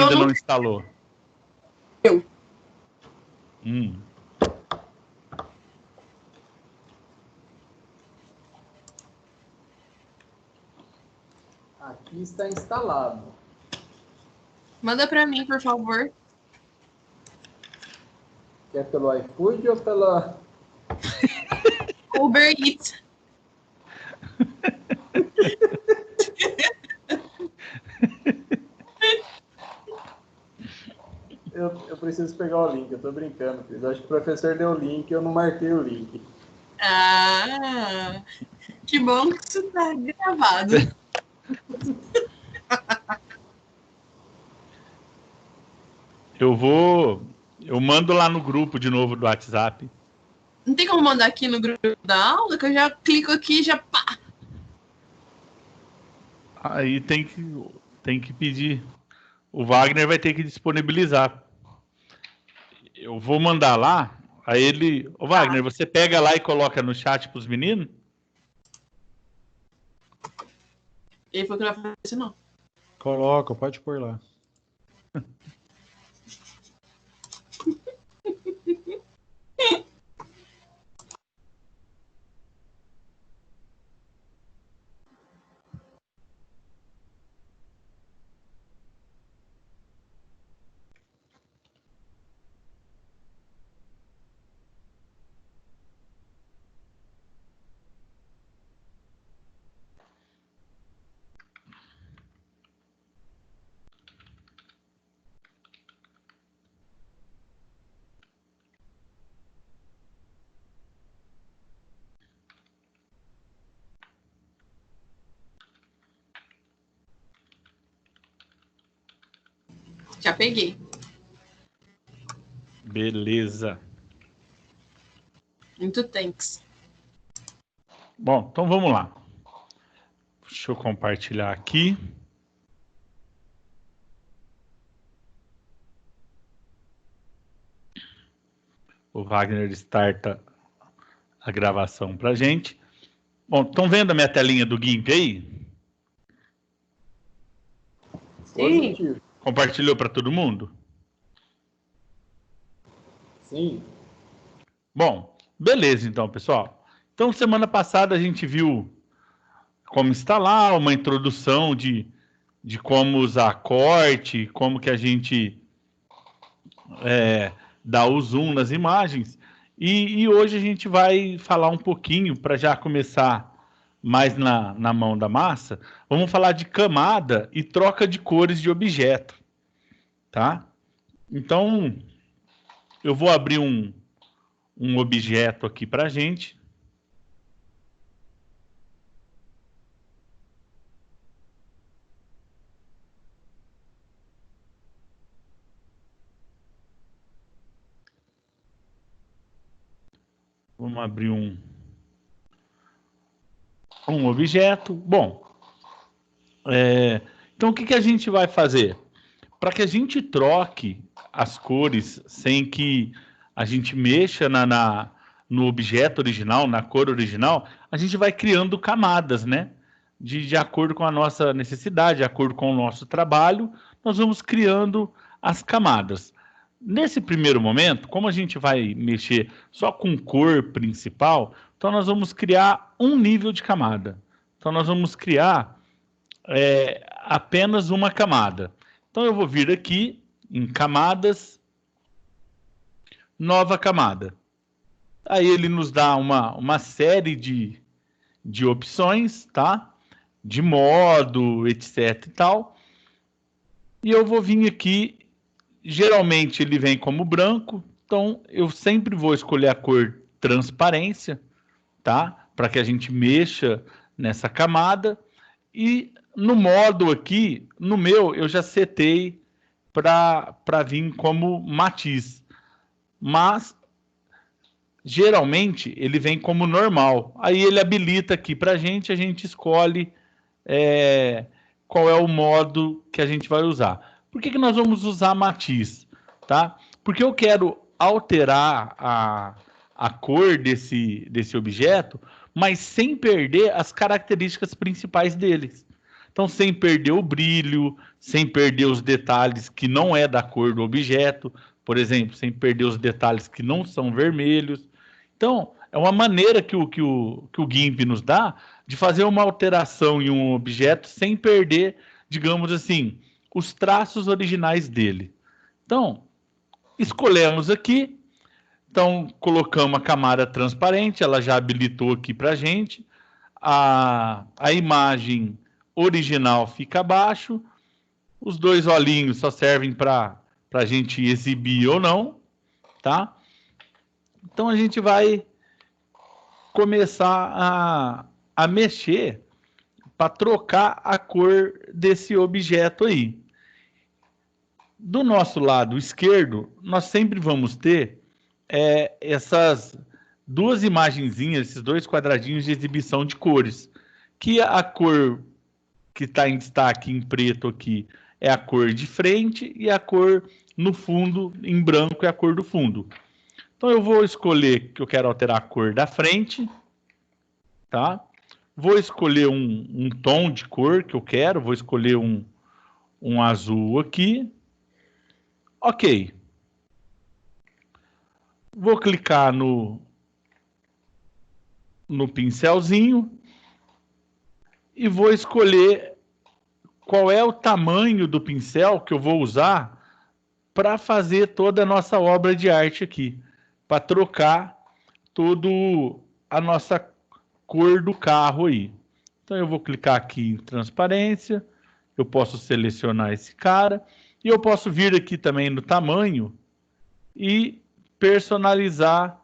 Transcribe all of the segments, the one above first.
ainda não instalou? Eu. Aqui está instalado. Manda pra mim, por favor. Quer pelo iFood ou pela... Uber Eats. Eu preciso pegar o link, eu tô brincando, Cris. Acho que o professor deu o link e eu não marquei o link. Ah, que bom que isso tá gravado. Eu mando lá no grupo de novo do WhatsApp. Não tem como mandar aqui no grupo da aula, que eu já clico aqui e já pá. Aí tem que pedir. O Wagner vai ter que disponibilizar. Eu vou mandar lá, aí ele... Ô Wagner, você pega lá e coloca no chat pros meninos? Ele falou que não vai fazer isso, não. Coloca, pode pôr lá. Já peguei. Beleza. Muito thanks. Bom, então vamos lá. Deixa eu compartilhar aqui. O Wagner starta a gravação pra gente. Bom, estão vendo a minha telinha do GIMP aí? Positivo. Compartilhou para todo mundo? Sim. Bom, beleza então, pessoal. Então, semana passada a gente viu como instalar, uma introdução de como usar corte, como que a gente dá o zoom nas imagens. E hoje a gente vai falar um pouquinho, para já começar mais na mão da massa, vamos falar de camada e troca de cores de objeto, tá? Então, eu vou abrir um objeto aqui para a gente. Vamos abrir um objeto. Bom, então o que a gente vai fazer? Para que a gente troque as cores sem que a gente mexa no objeto original, na cor original, a gente vai criando camadas, né? De acordo com a nossa necessidade, de acordo com o nosso trabalho, nós vamos criando as camadas. Nesse primeiro momento, como a gente vai mexer só com cor principal, então nós vamos criar um nível de camada. Então nós vamos criar apenas uma camada. Então eu vou vir aqui em camadas, nova camada. Aí ele nos dá uma série de opções, tá? De modo, etc e tal. E eu vou vir aqui, geralmente ele vem como branco, então eu sempre vou escolher a cor transparência, tá? Para que a gente mexa nessa camada. E no modo aqui, no meu, eu já setei para vir como matiz. Mas, geralmente, ele vem como normal. Aí ele habilita aqui para a gente escolhe qual é o modo que a gente vai usar. Por que nós vamos usar matiz? Tá? Porque eu quero alterar a cor desse objeto, mas sem perder as características principais deles. Então, sem perder o brilho, sem perder os detalhes que não é da cor do objeto, por exemplo, sem perder os detalhes que não são vermelhos. Então, é uma maneira que o GIMP nos dá de fazer uma alteração em um objeto sem perder, digamos assim, os traços originais dele. Então, escolhemos aqui, então colocamos a camada transparente, ela já habilitou aqui para a gente, a imagem original fica abaixo, os dois olhinhos só servem para a gente exibir ou não, tá? Então a gente vai começar a mexer para trocar a cor desse objeto aí. Do nosso lado esquerdo, nós sempre vamos ter essas duas imagenzinhas, esses dois quadradinhos de exibição de cores, que a cor que está em destaque em preto aqui é a cor de frente e a cor no fundo, em branco, é a cor do fundo. Então eu vou escolher que eu quero alterar a cor da frente, tá? Vou escolher um tom de cor que eu quero, vou escolher um azul aqui. Ok. Vou clicar no pincelzinho e vou escolher qual é o tamanho do pincel que eu vou usar para fazer toda a nossa obra de arte aqui, para trocar toda a nossa cor do carro aí. Então eu vou clicar aqui em transparência, eu posso selecionar esse cara, e eu posso vir aqui também no tamanho e personalizar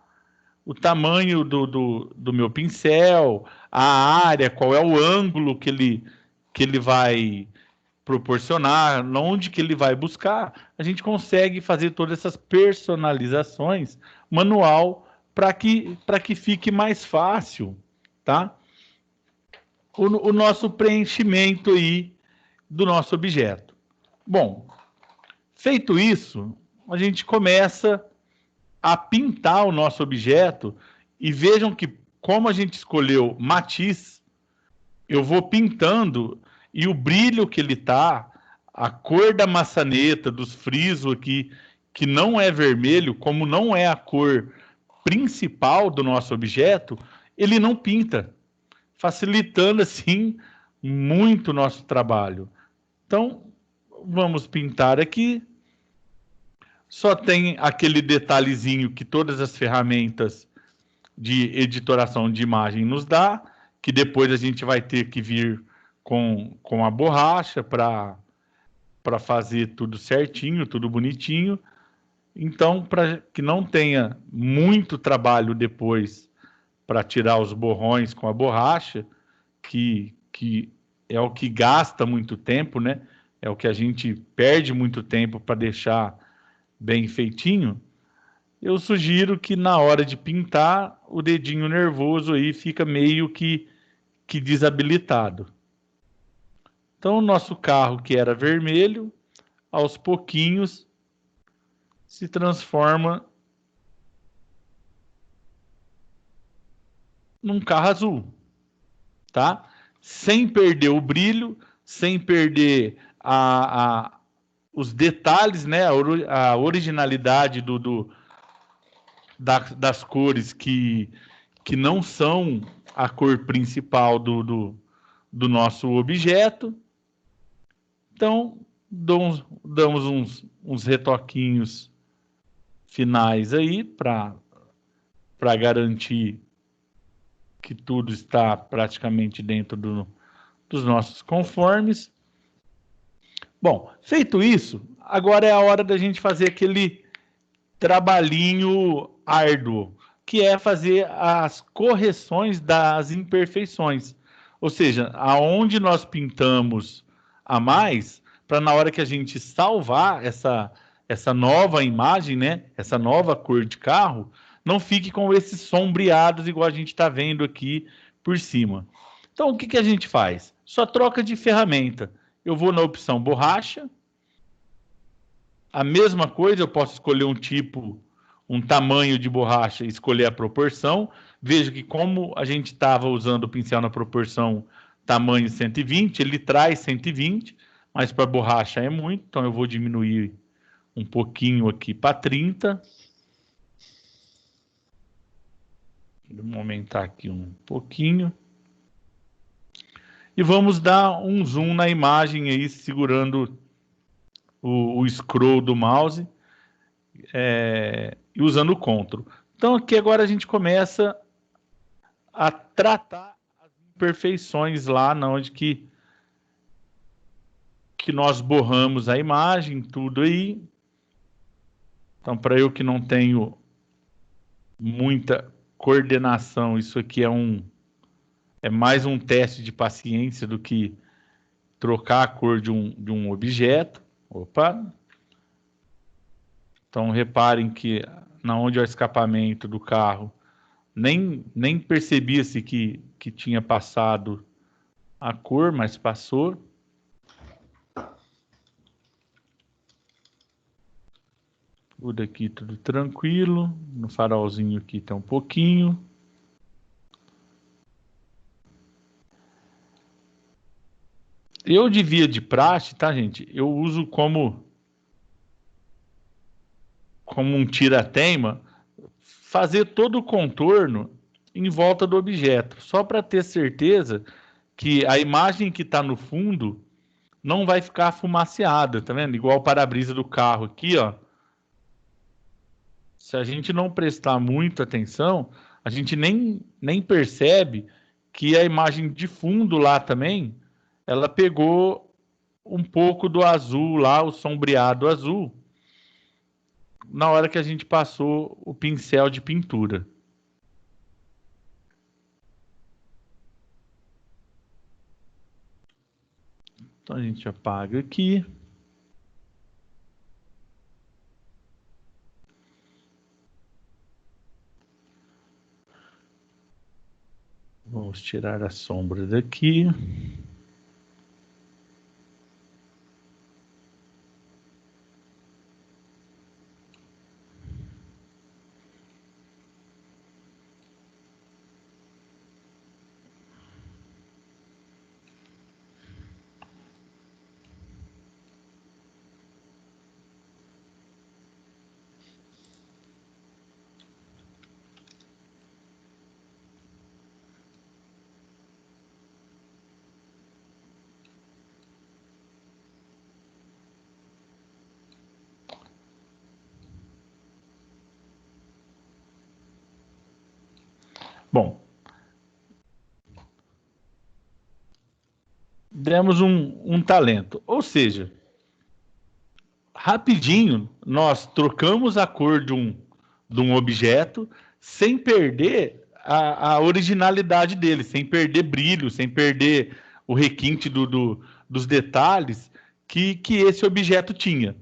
o tamanho do meu pincel, a área, qual é o ângulo que ele vai proporcionar, onde que ele vai buscar. A gente consegue fazer todas essas personalizações manual para que fique mais fácil, tá? O nosso preenchimento aí do nosso objeto. Bom, feito isso, a gente começa a pintar o nosso objeto e vejam que, como a gente escolheu matiz, eu vou pintando e o brilho que ele tá, a cor da maçaneta, dos frisos aqui, que não é vermelho, como não é a cor principal do nosso objeto, ele não pinta, facilitando assim muito o nosso trabalho. Então, vamos pintar aqui. Só tem aquele detalhezinho que todas as ferramentas de editoração de imagem nos dá, que depois a gente vai ter que vir com a borracha para fazer tudo certinho, tudo bonitinho. Então, para que não tenha muito trabalho depois para tirar os borrões com a borracha, que é o que gasta muito tempo, né? É o que a gente perde muito tempo para deixar bem feitinho, eu sugiro que na hora de pintar, o dedinho nervoso aí fica meio que desabilitado. Então, o nosso carro, que era vermelho, aos pouquinhos se transforma num carro azul, tá? Sem perder o brilho, sem perder os detalhes, né? A originalidade das cores que não são a cor principal do nosso objeto. Então, damos uns retoquinhos finais aí para garantir que tudo está praticamente dentro dos nossos conformes. Bom, feito isso, agora é a hora da gente fazer aquele trabalhinho árduo, que é fazer as correções das imperfeições. Ou seja, aonde nós pintamos a mais, para na hora que a gente salvar essa nova imagem, né, essa nova cor de carro, não fique com esses sombreados igual a gente está vendo aqui por cima. Então, o que a gente faz? Só troca de ferramenta. Eu vou na opção borracha. A mesma coisa, eu posso escolher um tamanho de borracha e escolher a proporção. Veja que como a gente estava usando o pincel na proporção tamanho 120, ele traz 120, mas para borracha é muito, então eu vou diminuir um pouquinho aqui para 30. Vamos aumentar aqui um pouquinho. E vamos dar um zoom na imagem aí, segurando o scroll do mouse e usando o Ctrl. Então aqui agora a gente começa a tratar as imperfeições lá onde que nós borramos a imagem, tudo aí. Então, para eu que não tenho muita coordenação, isso aqui é mais um teste de paciência do que trocar a cor de um objeto. Opa! Então, reparem que na onde é o escapamento do carro, nem percebia-se que tinha passado a cor, mas passou. Tudo aqui, tudo tranquilo. No farolzinho aqui tá um pouquinho. Eu, de via de praxe, tá, gente? Eu uso como um tira-teima, fazer todo o contorno em volta do objeto, só para ter certeza que a imagem que está no fundo não vai ficar fumaceada, tá vendo? Igual o para-brisa do carro aqui, ó. Se a gente não prestar muita atenção, a gente nem percebe que a imagem de fundo lá também, ela pegou um pouco do azul lá, o sombreado azul, na hora que a gente passou o pincel de pintura. Então a gente apaga aqui. Vamos tirar a sombra daqui. Bom, demos um talento, ou seja, rapidinho nós trocamos a cor de um objeto sem perder a originalidade dele, sem perder brilho, sem perder o requinte dos detalhes que esse objeto tinha.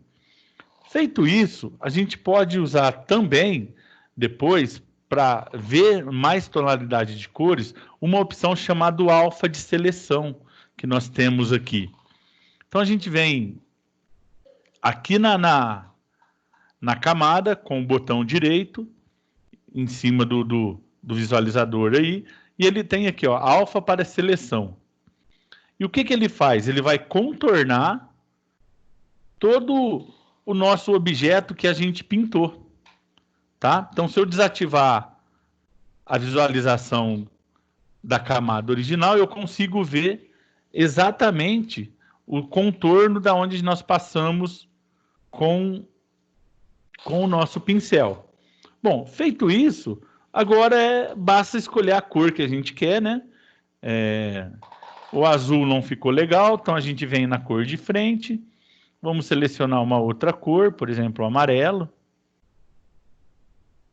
Feito isso, a gente pode usar também, depois, para ver mais tonalidade de cores, uma opção chamada alfa de seleção, que nós temos aqui. Então, a gente vem aqui na camada, com o botão direito, em cima do visualizador aí, e ele tem aqui, ó, alfa para seleção. E o que ele faz? Ele vai contornar todo o nosso objeto que a gente pintou, tá? Então, se eu desativar a visualização da camada original, eu consigo ver exatamente o contorno da onde nós passamos com o nosso pincel. Bom, feito isso, agora basta escolher a cor que a gente quer, né? O azul não ficou legal, então a gente vem na cor de frente. Vamos selecionar uma outra cor, por exemplo, o amarelo.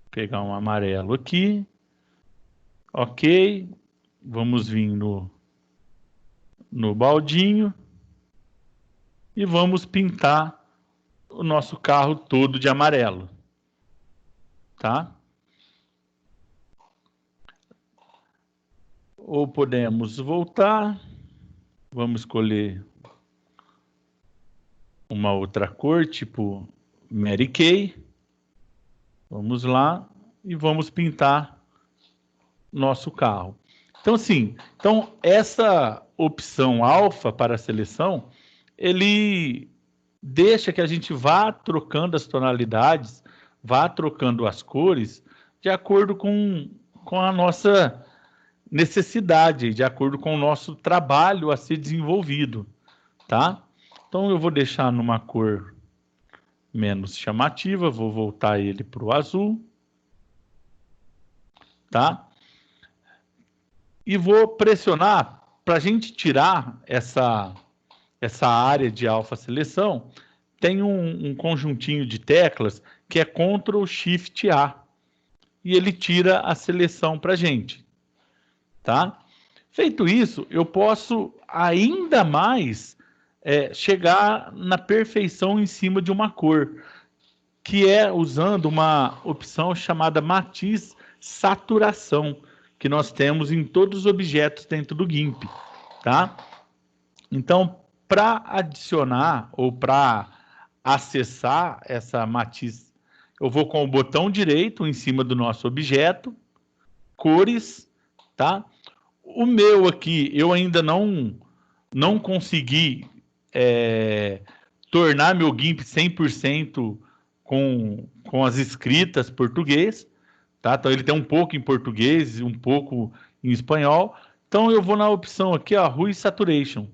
Vou pegar um amarelo aqui. Ok. Vamos vir no baldinho. E vamos pintar o nosso carro todo de amarelo. Tá? Ou podemos voltar. Vamos escolher uma outra cor, tipo Mary Kay. Vamos lá e vamos pintar nosso carro. Então, assim, essa opção alfa para a seleção, ele deixa que a gente vá trocando as tonalidades, vá trocando as cores, de acordo com a nossa necessidade, de acordo com o nosso trabalho a ser desenvolvido, tá? Então, eu vou deixar numa cor menos chamativa, vou voltar ele para o azul, tá? E vou pressionar para a gente tirar essa área de alfa seleção. Tem um conjuntinho de teclas que é Ctrl Shift A e ele tira a seleção para a gente, tá? Feito isso, eu posso ainda mais chegar na perfeição em cima de uma cor, que é usando uma opção chamada matiz saturação, que nós temos em todos os objetos dentro do GIMP, tá? Então, para adicionar ou para acessar essa matiz, eu vou com o botão direito em cima do nosso objeto, cores, tá? O meu aqui, eu ainda não consegui tornar meu GIMP 100% com as escritas português, tá? Então ele tem um pouco em português e um pouco em espanhol. Então eu vou na opção aqui, ó, Hue Saturation,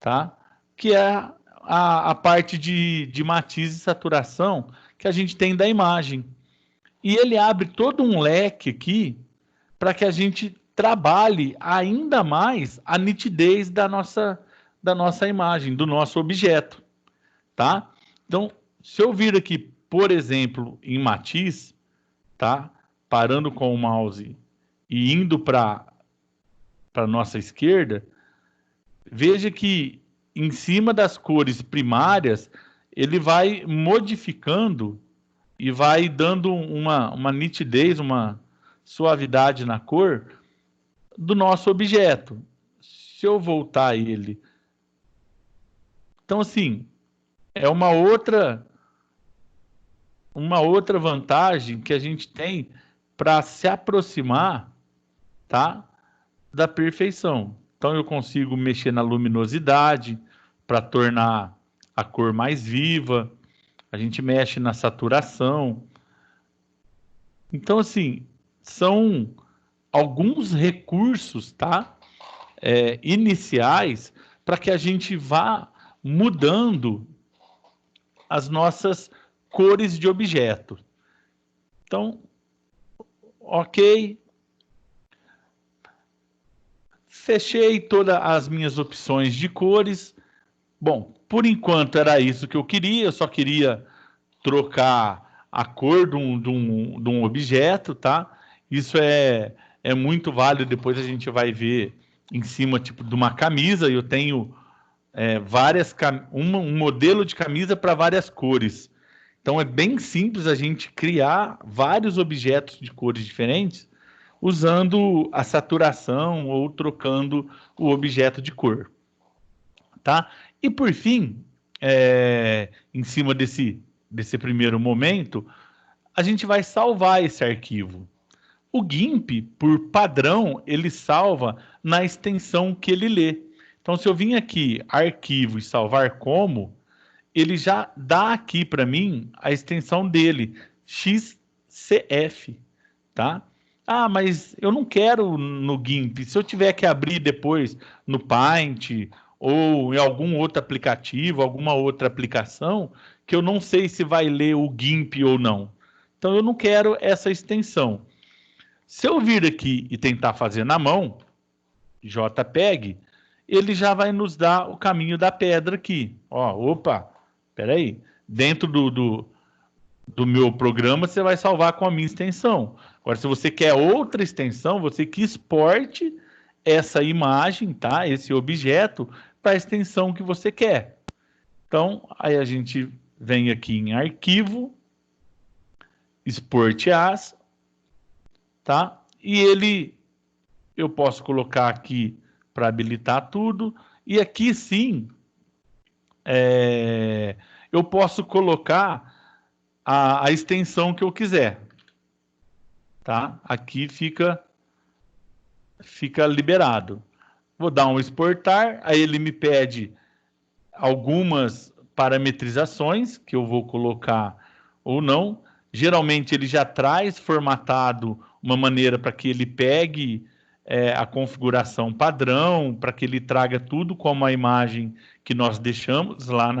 tá? Que é a parte de matiz e saturação que a gente tem da imagem. E ele abre todo um leque aqui para que a gente trabalhe ainda mais a nitidez da nossa imagem, do nosso objeto, tá? Então, se eu vir aqui, por exemplo, em matiz, tá? Parando com o mouse e indo para a nossa esquerda, veja que em cima das cores primárias, ele vai modificando e vai dando uma nitidez, uma suavidade na cor do nosso objeto. Se eu voltar ele... Então, assim, é uma outra vantagem que a gente tem para se aproximar, tá, da perfeição. Então, eu consigo mexer na luminosidade para tornar a cor mais viva. A gente mexe na saturação. Então, assim, são alguns recursos, tá, iniciais para que a gente vá mudando as nossas cores de objeto. Então, ok. Fechei todas as minhas opções de cores. Bom, por enquanto era isso que eu queria. Eu só queria trocar a cor de um objeto, tá? Isso é muito válido. Depois a gente vai ver em cima, tipo, de uma camisa. Eu tenho um modelo de camisa para várias cores. Então é bem simples a gente criar vários objetos de cores diferentes usando a saturação ou trocando o objeto de cor, tá? E por fim, em cima desse primeiro momento, a gente vai salvar esse arquivo. O GIMP, por padrão, ele salva na extensão que ele lê. Então, se eu vim aqui, arquivo e salvar como, ele já dá aqui para mim a extensão dele, XCF, tá? Ah, mas eu não quero no GIMP. Se eu tiver que abrir depois no Paint ou em algum outro aplicativo, alguma outra aplicação, que eu não sei se vai ler o GIMP ou não. Então, eu não quero essa extensão. Se eu vir aqui e tentar fazer na mão, JPEG, ele já vai nos dar o caminho da pedra aqui. Ó, opa, peraí. Dentro do meu programa, você vai salvar com a minha extensão. Agora, se você quer outra extensão, você que exporte essa imagem, tá? Esse objeto, para a extensão que você quer. Então, aí a gente vem aqui em Arquivo, Export As, tá? E eu posso colocar aqui para habilitar tudo. E aqui sim, eu posso colocar a extensão que eu quiser. Tá? Aqui fica fica liberado. Vou dar um exportar, aí ele me pede algumas parametrizações que eu vou colocar ou não. Geralmente ele já traz formatado uma maneira para que ele pegue a configuração padrão, para que ele traga tudo como a imagem que nós deixamos lá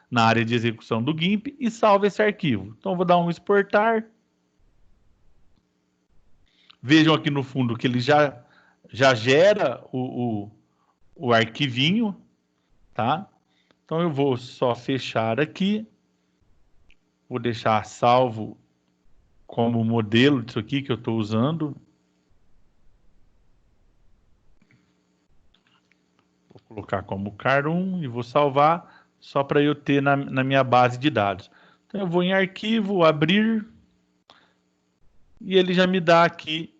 na área de execução do GIMP e salve esse arquivo. Então vou dar um exportar. Vejam aqui no fundo que ele já gera o arquivinho, tá? Então eu vou só fechar aqui, vou deixar salvo como modelo disso aqui que eu estou usando. Vou colocar como car1 e vou salvar só para eu ter na minha base de dados. Então eu vou em arquivo, abrir, e ele já me dá aqui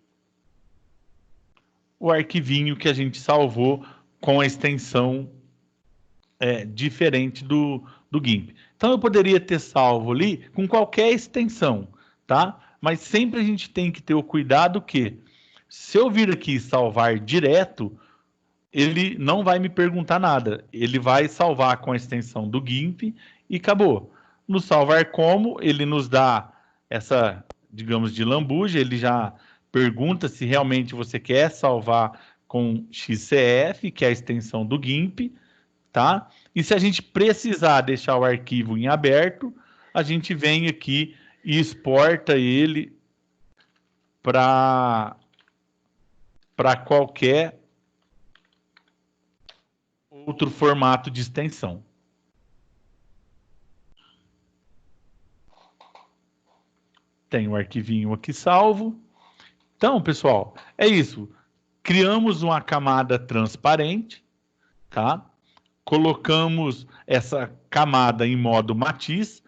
o arquivinho que a gente salvou com a extensão diferente do GIMP. Então eu poderia ter salvo ali com qualquer extensão, tá? Mas sempre a gente tem que ter o cuidado que, se eu vir aqui salvar direto, ele não vai me perguntar nada. Ele vai salvar com a extensão do GIMP e acabou. No salvar como, ele nos dá essa, digamos, de lambuja, ele já pergunta se realmente você quer salvar com XCF, que é a extensão do GIMP, tá? E se a gente precisar deixar o arquivo em aberto, a gente vem aqui e exporta ele para qualquer outro formato de extensão. Tem o arquivinho aqui salvo. Então, pessoal, é isso. Criamos uma camada transparente, tá? Colocamos essa camada em modo matiz,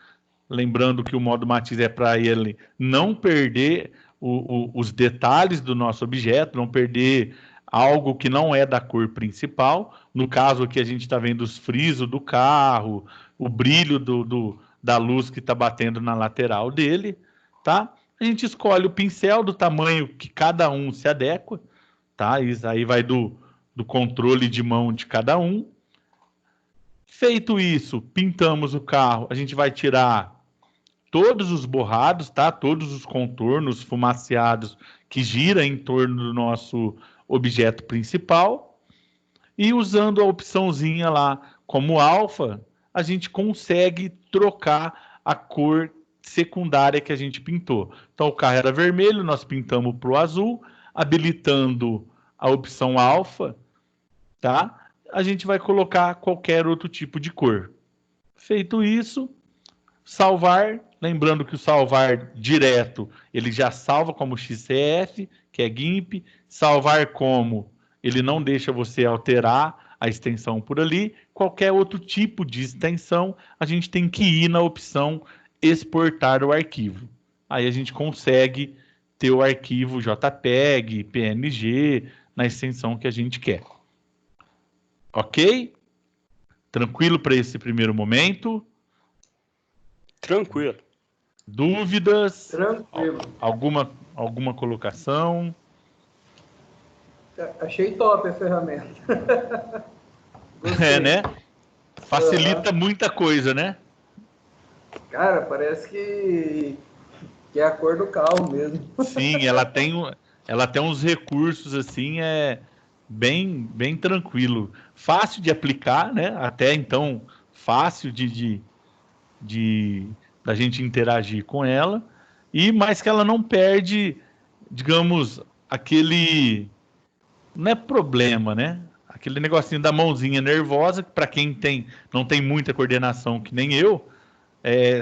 lembrando que o modo matiz é para ele não perder os detalhes do nosso objeto, não perder algo que não é da cor principal. No caso aqui a gente está vendo os frisos do carro, o brilho da luz que está batendo na lateral dele, tá? A gente escolhe o pincel do tamanho que cada um se adequa, tá? Isso aí vai do controle de mão de cada um. Feito isso, pintamos o carro, a gente vai tirar todos os borrados, tá? Todos os contornos fumaciados que gira em torno do nosso objeto principal. E usando a opçãozinha lá como alfa, a gente consegue trocar a cor secundária que a gente pintou. Então o carro era vermelho, nós pintamos para o azul, habilitando a opção alfa, tá? A gente vai colocar qualquer outro tipo de cor. Feito isso, salvar, lembrando que o salvar direto, ele já salva como XCF, que é GIMP, salvar como, ele não deixa você alterar a extensão por ali, qualquer outro tipo de extensão, a gente tem que ir na opção exportar o arquivo. Aí a gente consegue ter o arquivo JPEG, PNG, na extensão que a gente quer. Ok? Tranquilo para esse primeiro momento? Tranquilo. Dúvidas? Tranquilo. Alguma colocação? Achei top a ferramenta. É, né? Facilita muita coisa, né? Cara, parece que é a cor do carro mesmo. Sim, ela tem uns recursos assim, bem tranquilo. Fácil de aplicar, né? Até então, fácil da gente interagir com ela, mas que ela não perde, digamos, aquele, não é problema, né? Aquele negocinho da mãozinha nervosa, que para quem não tem muita coordenação que nem eu,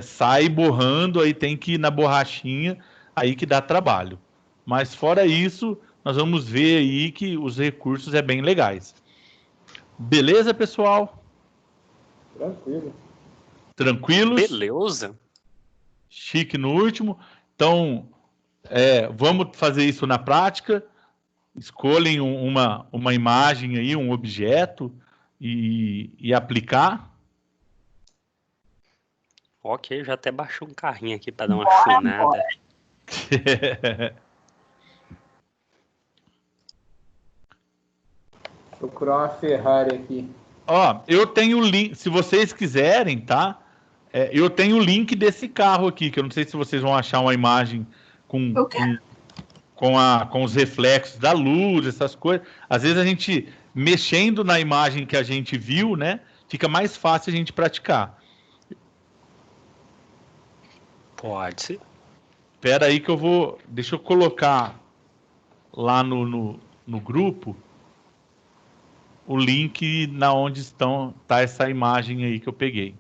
sai borrando, aí tem que ir na borrachinha, aí que dá trabalho. Mas fora isso, nós vamos ver aí que os recursos bem legais. Beleza, pessoal? Tranquilo. Tranquilos? Beleza. Chique no último. Então, vamos fazer isso na prática. Escolhem uma imagem aí, um objeto e aplicar. Ok, já até baixou um carrinho aqui para dar uma afinada. Procurar uma Ferrari aqui. Ó, eu tenho o link, se vocês quiserem, tá? Eu tenho o link desse carro aqui, que eu não sei se vocês vão achar uma imagem com, Eu quero. com os reflexos da luz, essas coisas. Às vezes a gente, mexendo na imagem que a gente viu, né? Fica mais fácil a gente praticar. Pode ser. Espera aí que eu vou... Deixa eu colocar lá no grupo o link na onde tá essa imagem aí que eu peguei.